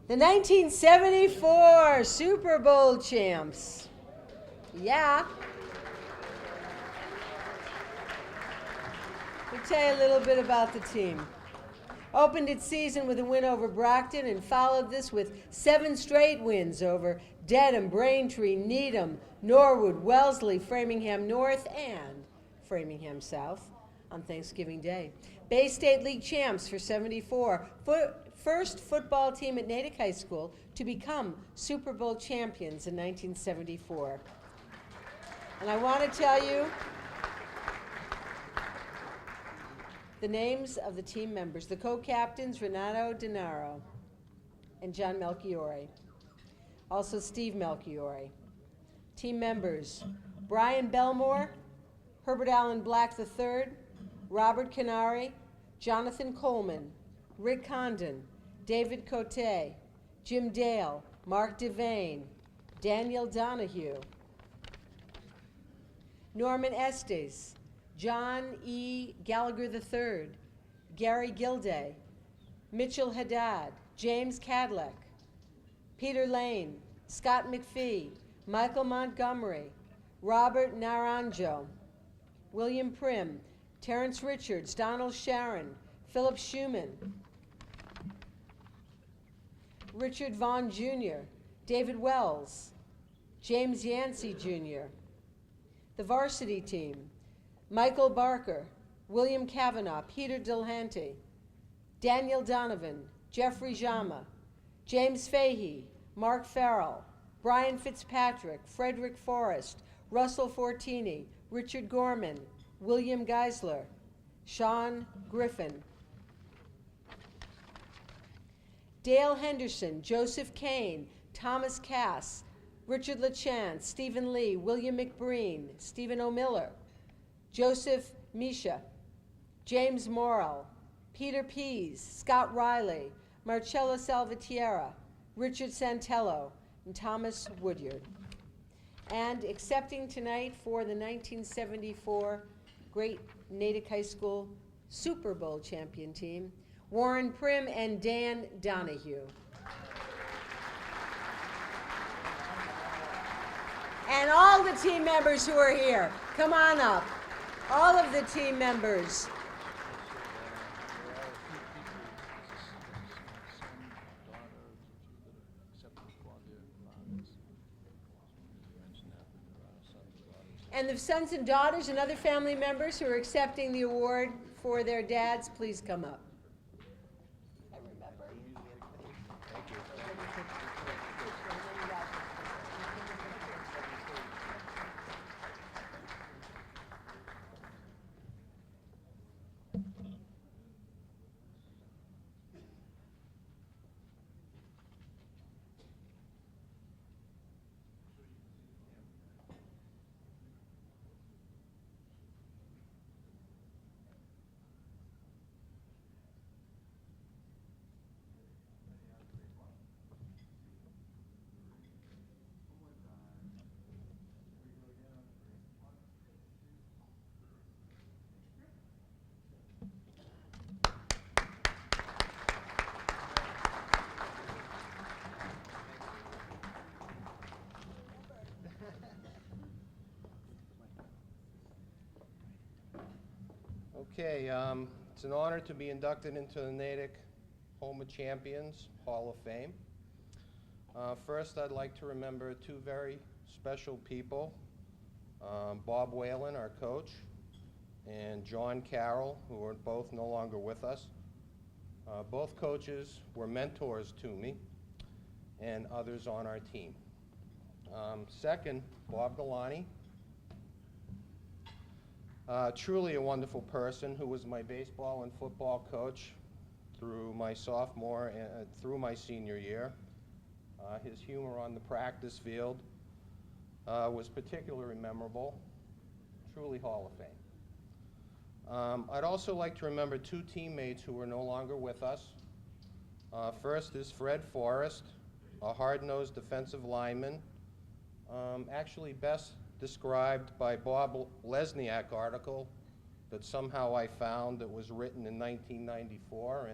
The 1974 Super Bowl champs. Yeah. Let me tell you a little bit about the team. Opened its season with a win over Brockton and followed this with 7 straight wins over Dedham, Braintree, Needham, Norwood, Wellesley, Framingham North, and Framingham South on Thanksgiving Day. Bay State League champs for 74. First football team at Natick High School to become Super Bowl champions in 1974. And I want to tell you the names of the team members. The co-captains, Renato Denaro and John Melchiori. Also Steve Melchiori. Team members, Brian Belmore, Herbert Allen Black III, Robert Canary, Jonathan Coleman, Rick Condon, David Cote, Jim Dale, Mark Devane, Daniel Donahue, Norman Estes, John E. Gallagher III, Gary Gilday, Mitchell Haddad, James Cadillac, Peter Lane, Scott McPhee, Michael Montgomery, Robert Naranjo, William Prim, Terrence Richards, Donald Sharon, Philip Schumann, Richard Vaughn Jr., David Wells, James Yancey Jr. The varsity team, Michael Barker, William Kavanaugh, Peter Dillhanty, Daniel Donovan, Jeffrey Jama, James Fahey, Mark Farrell, Brian Fitzpatrick, Frederick Forrest, Russell Fortini, Richard Gorman, William Geisler, Sean Griffin, Dale Henderson, Joseph Kane, Thomas Cass, Richard LaChance, Stephen Lee, William McBreen, Stephen O'Miller, Joseph Misha, James Morrell, Peter Pease, Scott Riley, Marcello Salvatierra, Richard Santello, and Thomas Woodyard. And accepting tonight for the 1974 Great Natick High School Super Bowl champion team, Warren Prim and Dan Donahue. And all the team members who are here, come on up. All of the team members. And the sons and daughters and other family members who are accepting the award for their dads, please come up. I remember. Thank you. Okay, it's an honor to be inducted into the Natick Home of Champions Hall of Fame. First, I'd like to remember 2 very special people, Bob Whalen, our coach, and John Carroll, who are both no longer with us. Both coaches were mentors to me and others on our team. Second, Bob Galani. Truly a wonderful person who was my baseball and football coach through my sophomore and through my senior year. His humor on the practice field was particularly memorable. Truly Hall of Fame. I'd also like to remember 2 teammates who are no longer with us. First is Fred Forrest, a hard-nosed defensive lineman, actually best described by Bob Lesniak article that somehow I found that was written in 1994,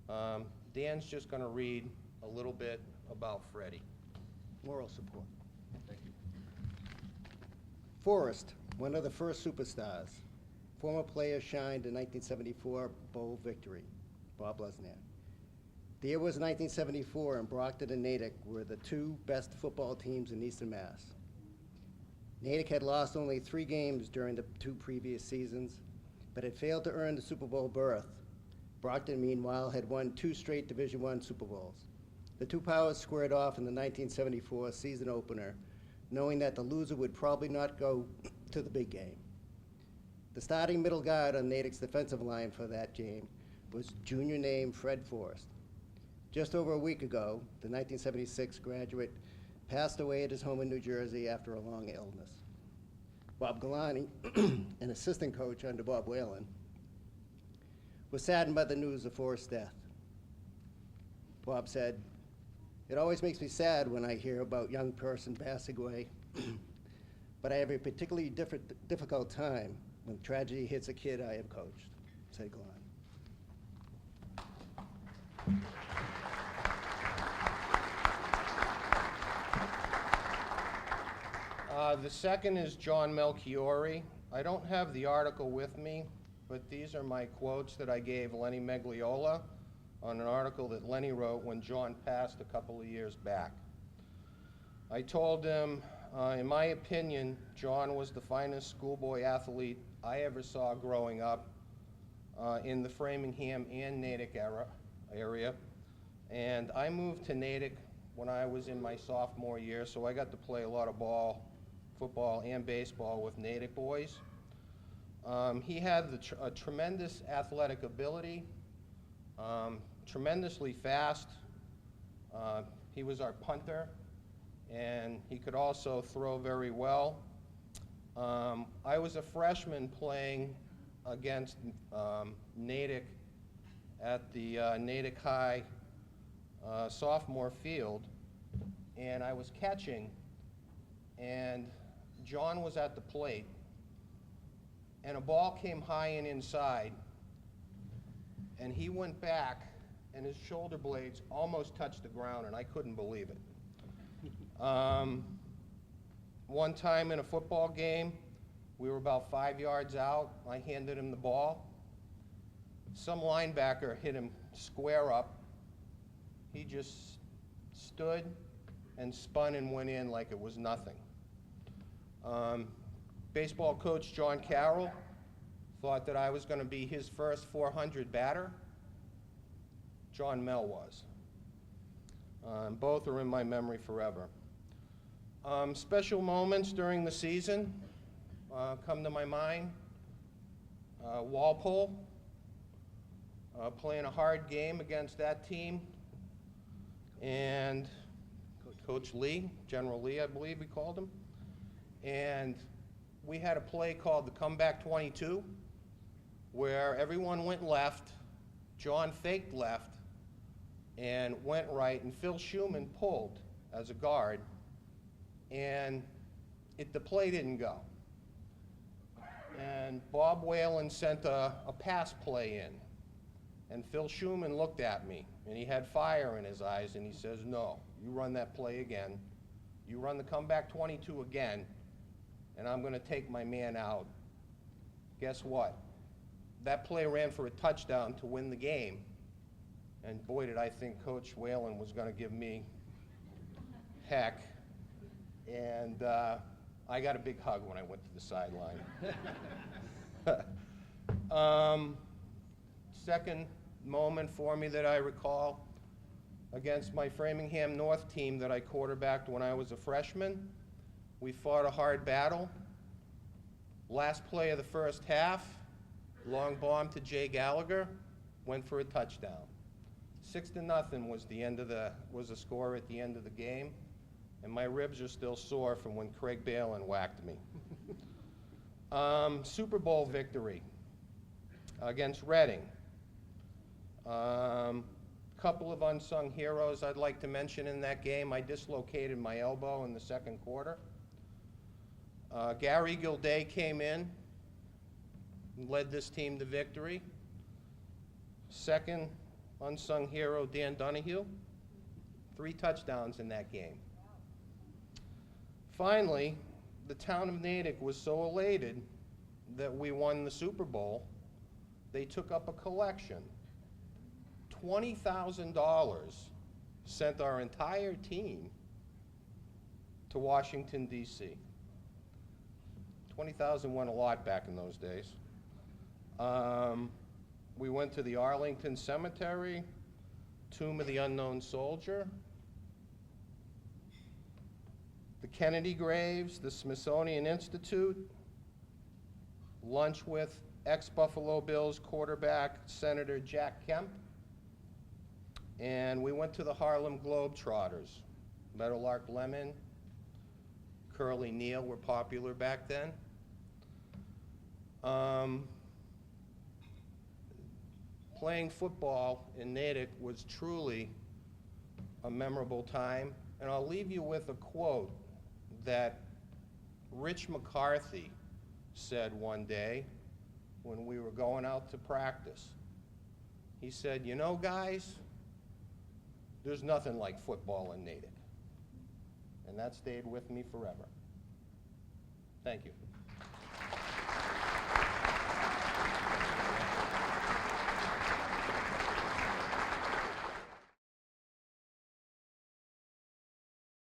and Dan's just going to read a little bit about Freddie. Moral support. Thank you. Forrest, one of the first superstars. Former player shined in 1974 Bowl victory, Bob Lesniak. The year was 1974, and Brockton and Natick were the two best football teams in Eastern Mass. Natick had lost only 3 games during the 2 previous seasons, but had failed to earn the Super Bowl berth. Brockton, meanwhile, had won 2 straight Division I Super Bowls. The two powers squared off in the 1974 season opener, knowing that the loser would probably not go to the big game. The starting middle guard on Natick's defensive line for that game was junior name Fred Forrest. Just over a week ago, the 1976 graduate passed away at his home in New Jersey after a long illness. Bob Galani, an assistant coach under Bob Whalen, was saddened by the news of Forrest's death. Bob said, "It always makes me sad when I hear about young person passing away, but I have a particularly difficult time when tragedy hits a kid I have coached," said Galani. The second is John Melchiori. I don't have the article with me, but these are my quotes that I gave Lenny Megliola on an article that Lenny wrote when John passed a couple of years back. I told him, in my opinion, John was the finest schoolboy athlete I ever saw growing up in the Framingham and Natick area. And I moved to Natick when I was in my sophomore year, so I got to play a lot of ball, football and baseball with Natick boys. He had a tremendous athletic ability, tremendously fast. He was our punter, and he could also throw very well. I was a freshman playing against Natick at the Natick High sophomore field, and I was catching, and John was at the plate, and a ball came high and inside, and he went back, and his shoulder blades almost touched the ground, and I couldn't believe it. One time in a football game, we were about 5 yards out. I handed him the ball. Some linebacker hit him square up. He just stood and spun and went in like it was nothing. Baseball coach John Carroll thought that I was going to be his first 400 batter. John Mel was. Both are in my memory forever. Special moments during the season come to my mind. Walpole, playing a hard game against that team, and Coach Lee, General Lee, I believe we called him, and we had a play called the comeback 22, where everyone went left, John faked left, and went right, and Phil Schumann pulled as a guard, and the play didn't go. And Bob Whalen sent a pass play in, and Phil Schumann looked at me, and he had fire in his eyes, and he says, "No, you run that play again. You run the comeback 22 again, and I'm going to take my man out." Guess what? That play ran for a touchdown to win the game, and boy, did I think Coach Whalen was going to give me heck, and I got a big hug when I went to the sideline. Second moment for me that I recall, against my Framingham North team that I quarterbacked when I was a freshman. We fought a hard battle. Last play of the first half, long bomb to Jay Gallagher, went for a touchdown. 6-0 was the score at the end of the game, and my ribs are still sore from when Craig Balin whacked me. Super Bowl victory against Reading. Couple of unsung heroes I'd like to mention in that game. I dislocated my elbow in the second quarter. Gary Gilday came in and led this team to victory. Second unsung hero, Dan Donahue. 3 touchdowns in that game. Finally, the town of Natick was so elated that we won the Super Bowl, they took up a collection. $20,000 sent our entire team to Washington, D.C. 20,000 went a lot back in those days. We went to the Arlington Cemetery, Tomb of the Unknown Soldier, the Kennedy Graves, the Smithsonian Institute, lunch with ex-Buffalo Bills quarterback Senator Jack Kemp, and we went to the Harlem Globetrotters. Meadowlark Lemon, Curly Neal were popular back then. Playing football in Natick was truly a memorable time, and I'll leave you with a quote that Rich McCarthy said one day when we were going out to practice. He said, "You know, guys, there's nothing like football in Natick." And that stayed with me forever. Thank you.